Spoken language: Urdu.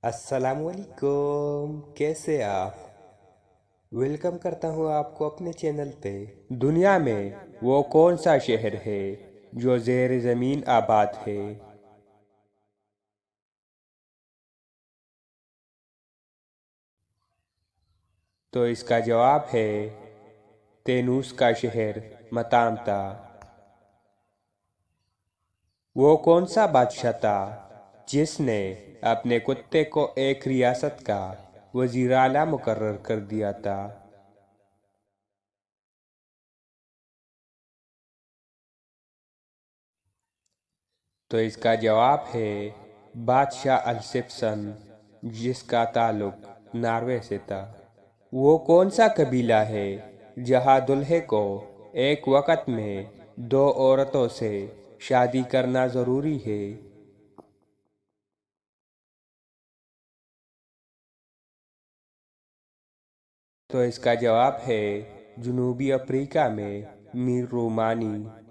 السلام علیکم، کیسے آپ؟ ویلکم کرتا ہوں آپ کو اپنے چینل پہ۔ دنیا میں وہ کون سا شہر ہے جو زیر زمین آباد ہے؟ تو اس کا جواب ہے تینوس کا شہر متامتا۔ وہ کون سا بادشاہ تھا جس نے اپنے کتے کو ایک ریاست کا وزیر اعلیٰ مقرر کر دیا تھا؟ تو اس کا جواب ہے بادشاہ السپسن، جس کا تعلق ناروے سے تھا۔ وہ کون سا قبیلہ ہے جہاں دلہے کو ایک وقت میں دو عورتوں سے شادی کرنا ضروری ہے؟ تو اس کا جواب ہے جنوبی افریقہ میں میر رومانی۔